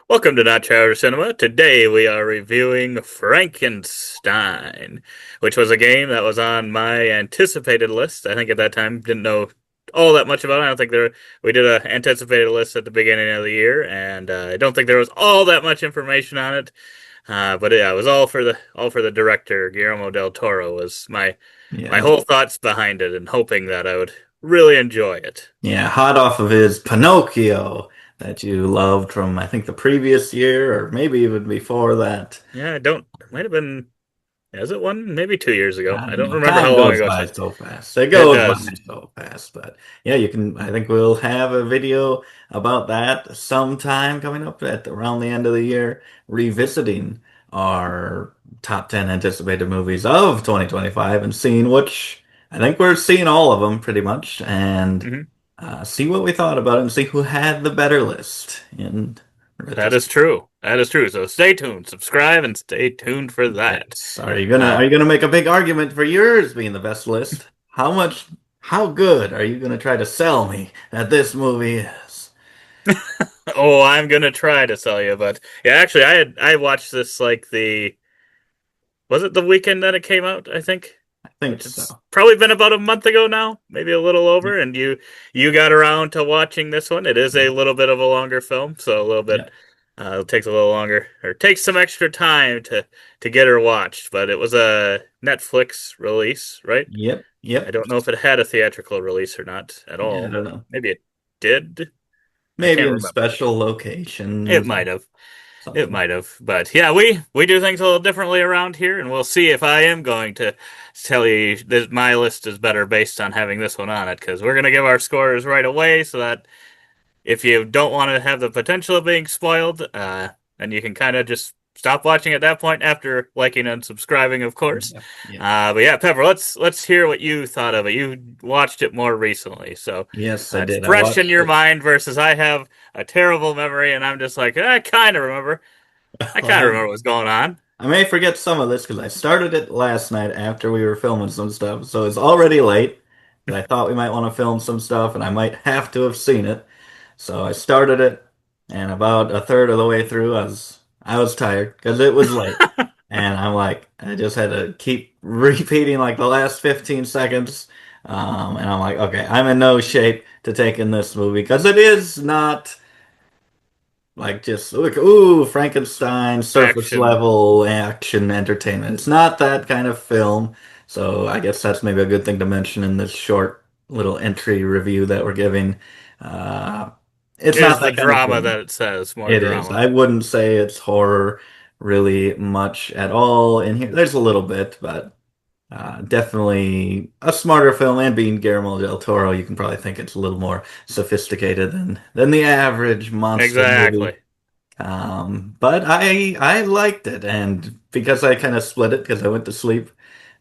Welcome to Not Chowder Cinema. Today we are reviewing Frankenstein, which was a game that was on my anticipated list. I think at that time didn't know all that much about it. I don't think we did a anticipated list at the beginning of the year, and I don't think there was all that much information on it. But yeah, it was all for the director Guillermo del Toro was my Yeah, whole thoughts behind it, and hoping that I would really enjoy it. yeah, hot off of his Pinocchio that you loved from I think the previous year or maybe even before that. Yeah, I don't. It might have been. Is it one? Maybe 2 years ago. I I don't don't know. remember how Time long goes ago it by was. so fast. It It goes by does. so fast. But yeah, you can. I think we'll have a video about that sometime coming up at around the end of the year, revisiting our top 10 anticipated movies of 2025 and seeing which I think we're seeing all of them pretty much and Hmm. see what we thought about it and see who had the better list in That is retrospect. true. That is true. So stay tuned, subscribe, and stay tuned for that. Yes. Are Uh, you gonna make a big argument for yours being the best list? How good are you gonna try to sell me that this movie is? oh, I'm gonna try to sell you, but yeah, actually, I watched this like was it the weekend that it came out? I think, I think which it's so. probably been about a month ago now, maybe a little Yep. over, and you got around to watching this one. It is a Yep. little bit of a longer film, so a little bit Yep. it takes a little longer or takes some extra time to get her watched. But it was a Netflix release, right? Yep. I Yep. don't know if it had a theatrical release or not at Yeah, I all. don't know. Maybe it did. I Maybe can't in remember. special It locations or might have. It something. might have. But yeah, we do things a little differently around here, and we'll see if I am going to tell you that my list is better based on having this one on it, because we're going to give our scores right away so that if you don't want to have the potential of being spoiled, then you can kind of just stop watching at that point after liking and subscribing, of course. Yep. Yep. But yeah, Pepper, let's hear what you thought of it. You watched it more recently, so Yes, I it's did. I fresh in watched your it. mind versus I have a terrible memory, and I'm just like, I kind of remember. I kind of Well, remember what's going on. I may forget some of this because I started it last night after we were filming some stuff, so it's already late. But I thought we might want to film some stuff, and I might have to have seen it. So I started it, and about a third of the way through, I was tired because it was late, and I'm like, I just had to keep repeating like the last 15 seconds, and I'm like, okay, I'm in no shape to take in this movie because it is not. Like just look, ooh, Frankenstein, surface Action. level action entertainment. It's not that kind of film. So I guess that's maybe a good thing to mention in this short little entry review that we're giving. Uh, it's It not is the that kind of drama film. that it says, more It is. drama. I wouldn't say it's horror really much at all in here. There's a little bit, but definitely a smarter film. And being Guillermo del Toro, you can probably think it's a little more sophisticated than the average monster movie. Exactly. But I liked it, and because I kind of split it because I went to sleep,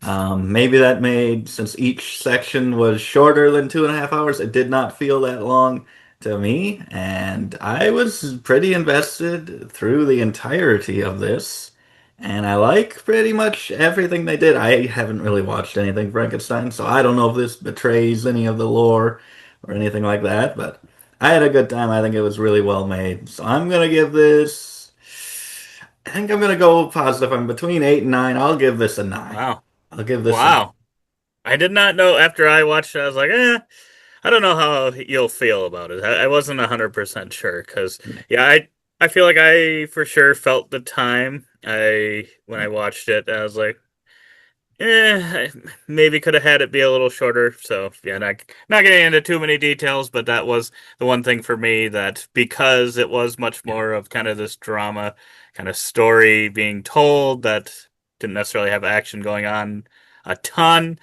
maybe that made since each section was shorter than 2.5 hours, it did not feel that long to me, and I was pretty invested through the entirety of this, and I like pretty much everything they did. I haven't really watched anything Frankenstein, so I don't know if this betrays any of the lore or anything like that, but. I had a good time. I think it was really well made. So I'm gonna give this. I think I'm gonna go positive. I'm between 8 and 9. I'll give this a 9. Wow. I'll give this a 9. Wow. I did not know after I watched it, I was like, I don't know how you'll feel about it. I wasn't 100% sure because, Yeah, yeah, I feel like I for sure felt the time when I watched it. I was like, I maybe could have had it be a little shorter. So yeah, not getting into too many details, but that was the one thing for me that because it was much yeah, more of kind of this drama kind of story being told that didn't necessarily have action going on a ton,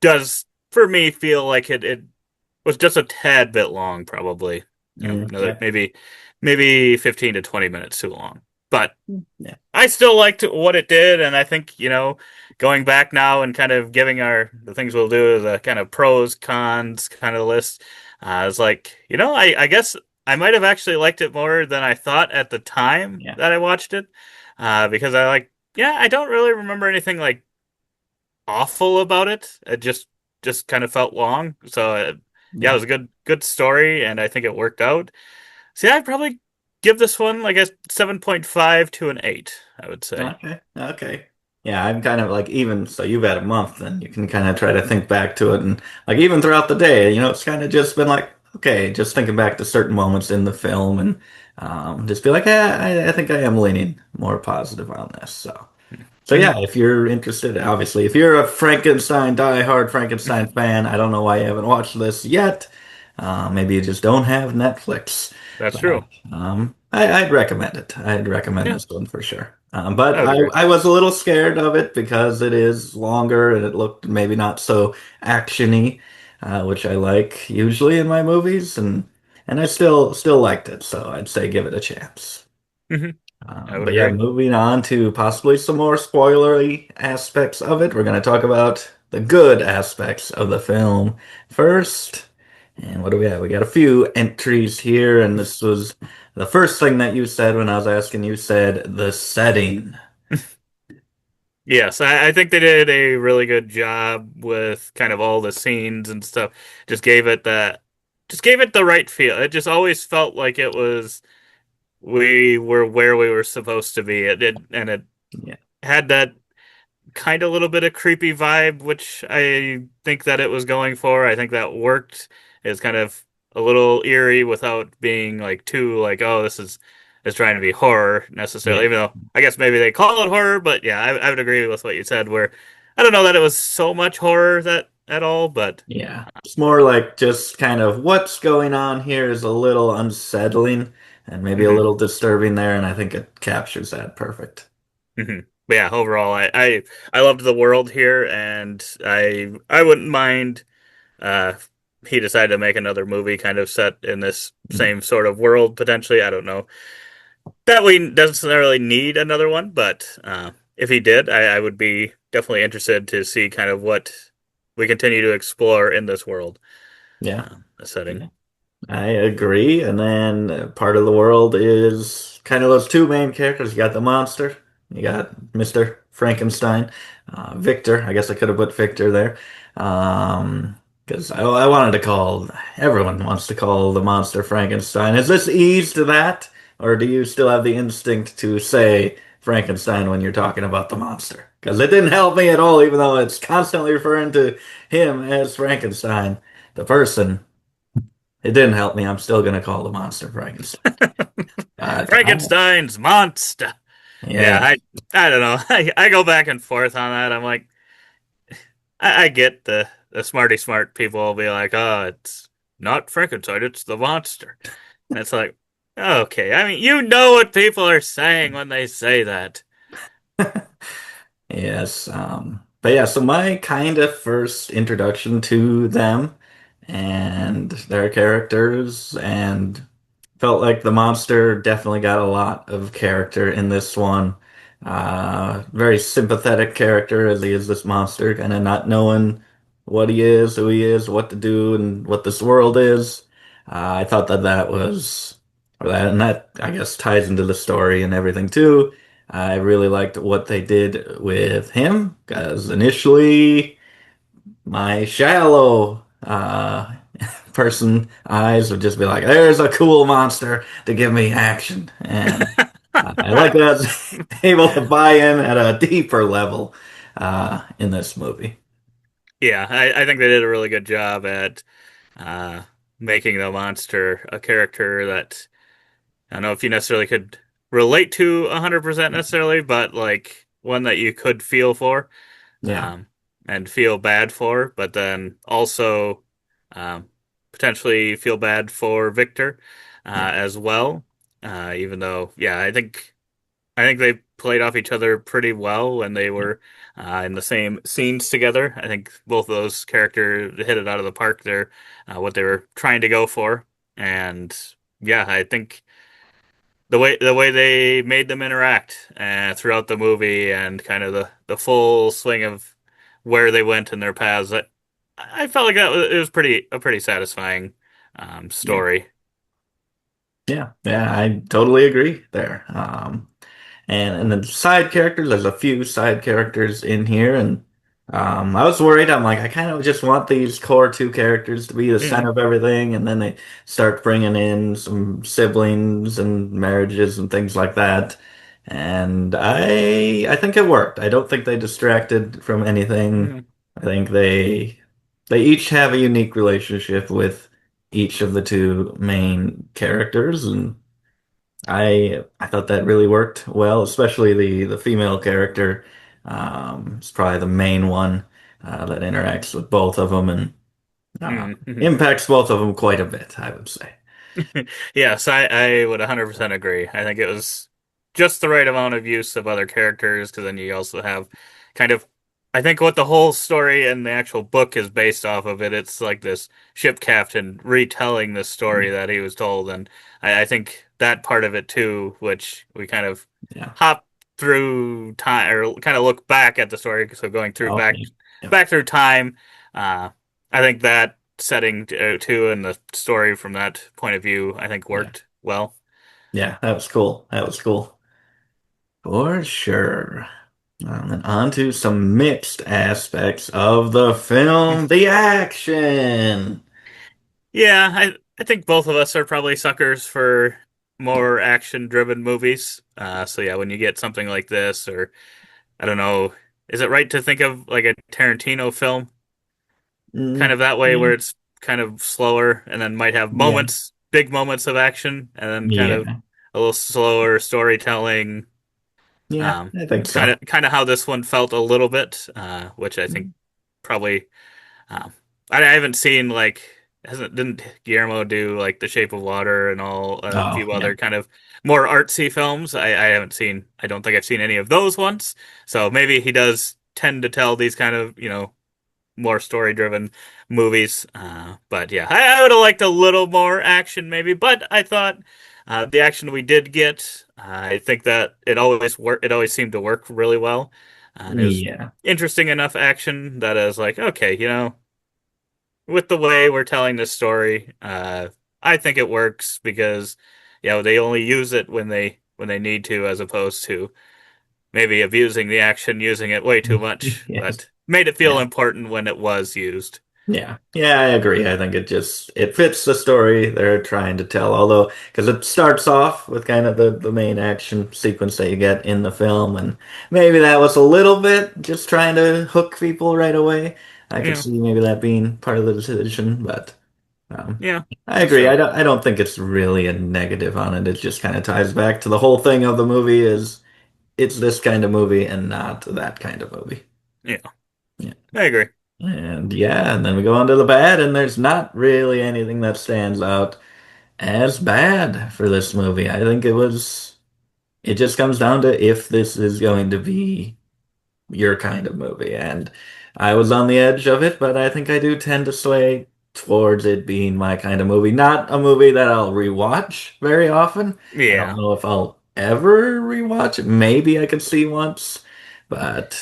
does for me feel like it was just a tad bit long, probably. Another yeah, maybe 15 to 20 minutes too long. But yeah, I still liked what it did, and I think, going back now and kind of giving the things we'll do as a kind of pros, cons kind of list, it's like, I guess I might have actually liked it more than I thought at the time yeah, that I watched it, because yeah, I don't really remember anything like awful about it. It just kind of felt long. So yeah, it yeah. was a good story, and I think it worked out. See, I probably. give this one like a 7.5 to an 8, I would say. Okay. Okay. Yeah, I'm kind of like even so you've had a month, then you can kind of try to think back to it and like even throughout the day, it's kind of just been like, okay, just thinking back to certain moments in the film and just be like, yeah, I think I am leaning more positive on this. So Hmm. yeah, if you're interested, obviously, if you're a Frankenstein, die-hard Frankenstein fan, I don't know why you haven't watched this yet. Maybe you just don't have Netflix, That's but true. I'd recommend it. I'd recommend Yeah, this one for sure. But I would agree. I was a little scared of it because it is longer and it looked maybe not so actiony, which I like usually in my movies, and I still liked it, so I'd say give it a chance. Hmm. I would But yeah, agree. moving on to possibly some more spoilery aspects of it. We're going to talk about the good aspects of the film first. And what do we have? We got a few entries here, and this was the first thing that you said when I was asking. You said the setting. Yes, I think they did a really good job with kind of all the scenes and stuff. Just gave it that, just gave it the right feel. It just always felt like it was we were where we were supposed to be. It did, and it Yeah, had that kind of little bit of creepy vibe, which I think that it was going for. I think that worked. It's kind of a little eerie without being like too like, oh, this is trying to be horror necessarily. yeah, Even though I guess maybe they call it horror, but yeah, I would agree with what you said. Where I don't know that it was so much horror that at all, but yeah. It's more like just kind of what's going on here is a little unsettling and maybe a mhm, little disturbing there, and I think it captures that perfect. mhm. But yeah, overall, I loved the world here, and I wouldn't mind. Uh, he decided to make another movie kind of set in this Mhm. same sort of world potentially. I don't know that we doesn't necessarily need another one, but if he did, I would be definitely interested to see kind of what we continue to explore in this world, Yeah. the setting. Yeah. I agree. And then part of the world is kind of those two main characters. You got the monster, you got Mr. Frankenstein, Victor. I guess I could have put Victor there. Because I wanted to call, everyone wants to call the monster Frankenstein. Is this ease to that? Or do you still have the instinct to say Frankenstein when you're talking about the monster? Because it didn't help me at all, even though it's constantly referring to him as Frankenstein, the person. It didn't help me. I'm still gonna call the monster Frankenstein. Frankenstein's monster. Yeah, Yeah, I don't know. I go back and forth on that. I'm like, I get the smarty smart people will be like, oh, it's not Frankenstein, it's the monster. And it's like, okay, I mean, you know what people are saying when they say that. yes. But yeah, so my kind of first introduction to them and their characters and felt like the monster definitely got a lot of character in this one. Very sympathetic character as he is this monster, kind of not knowing what he is, who he is, what to do, and what this world is. I thought that that was, or that, and that I guess ties into the story and everything too. I really liked what they did with him because initially my shallow person eyes would just be like, "There's a cool monster to give me action," and I like that I was able to buy in at a deeper level in this movie. Yeah, I think they did a really good job at uh, making the monster a character that I don't know if you necessarily could relate to 100% necessarily, but like one that you could feel for Yeah, um, and feel bad for, but then also um, potentially feel bad for Victor yeah, as well. Even though, yeah, I think they played off each other pretty well when they yeah, were in the same scenes together. I think both of those characters hit it out of the park. They're what they were trying to go for, and yeah, I think the way they made them interact throughout the movie and kind of the full swing of where they went in their paths, I felt like it was pretty satisfying yeah, story. yeah, yeah. I totally agree there. And the side characters, there's a few side characters in here, and I was worried. I'm like, I kind of just want these core two characters to be the Mm, center of everything, and then they start bringing in some siblings and marriages and things like that. And I think it worked. I don't think they distracted from anything. mm, I think they each have a unique relationship with each of the two main characters, and I thought that really worked well, especially the female character. Is probably the main one that interacts with both of them and mm, mhm. impacts both of them quite a bit, I would say. Yes, I would 100% agree. I think it was just the right amount of use of other characters because then you also have kind of, I think what the whole story and the actual book is based off of it. It's like this ship captain retelling the story that he was told, and I think that part of it too, which we kind of Yeah. hop through time or kind of look back at the story. So going through Oh, back yeah. Yep. back through time, uh, I think that setting too and the story from that point of view, I think Yeah. worked well. Yeah, that was cool. That was cool. For sure. And on to some mixed aspects of the film, the action. Yeah, I think both of us are probably suckers for more action-driven movies. So yeah, when you get something like this, or I don't know, is it right to think of like a Tarantino film, kind Mm, of that way, yeah. where it's kind of slower and then might have Yeah. moments, big moments of action, and then kind of Yeah. a little slower storytelling. Yeah, I think Kind so. of kind of how this one felt a little bit, which I think probably Um, I haven't seen like hasn't didn't Guillermo do like The Shape of Water and all a Oh, few yeah. other kind of more artsy films. I haven't seen. I don't think I've seen any of those ones. So maybe he does tend to tell these kind of more story driven movies. But yeah, I would have liked a little more action maybe. But I thought the action we did get, I think that it always worked. It always seemed to work really well. And it was Yeah. interesting enough action that I was like, okay, with the way we're telling this story, I think it works because they only use it when they need to, as opposed to maybe abusing the action, using it way too much, Yes. but made it feel Yeah. important when it was used. Yeah. Yeah, I agree. I think it fits the story they're trying to tell. Although, because it starts off with kind of the main action sequence that you get in the film, and maybe that was a little bit just trying to hook people right away. I could Yeah, see maybe that being part of the decision, but yeah, I that's agree. true. I don't think it's really a negative on it. It just kind of ties back to the whole thing of the movie is it's this kind of movie and not that kind of movie. Yeah, Yeah. I agree. And yeah, and then we go on to the bad, and there's not really anything that stands out as bad for this movie. I think it just comes down to if this is going to be your kind of movie. And I was on the edge of it, but I think I do tend to sway towards it being my kind of movie. Not a movie that I'll rewatch very often. I don't Yeah, know if I'll ever rewatch it. Maybe I could see once, but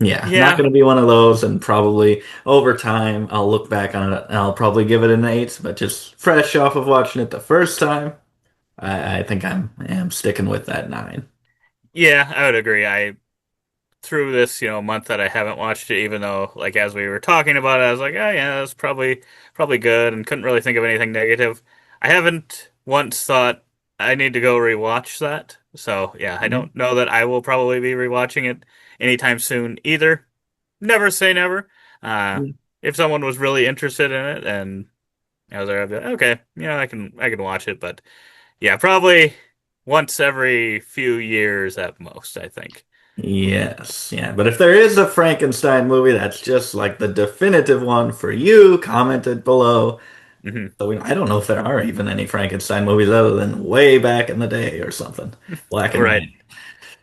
yeah, not yeah, going to be one of those. And probably over time, I'll look back on it and I'll probably give it an 8. But just fresh off of watching it the first time, I think am sticking with that 9. yeah. I would agree. I through this, month that I haven't watched it, even though, like, as we were talking about it, I was like, oh yeah, that's probably good, and couldn't really think of anything negative. I haven't once thought I need to go rewatch that. So yeah, I Yeah. don't know that I will probably be rewatching it anytime soon either. Never say never. Uh, if someone was really interested in it, and I was there, I'd be like, okay, I can watch it, but yeah, probably once every few years at most, I think. Yes, yeah. But if there is a Frankenstein movie that's just like the definitive one for you, comment it below. Hmm. So I don't know if there are even any Frankenstein movies other than way back in the day or something. Black and Right. white.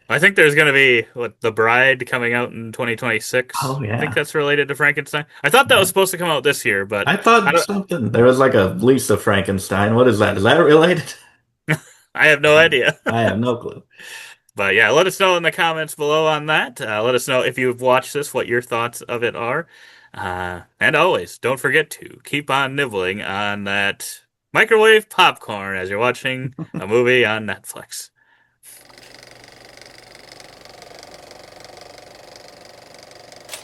I think there's going to be The Bride coming out in 2026. Oh I think yeah. that's related to Frankenstein. I thought that was Yeah. supposed to come out this year, but I I thought don't. something. There was like a Lisa Frankenstein. What is that? Is that related? I have no idea. I have no clue. But yeah, let us know in the comments below on that. Let us know if you've watched this, what your thoughts of it are. And always, don't forget to keep on nibbling on that microwave popcorn as you're watching a movie on Netflix.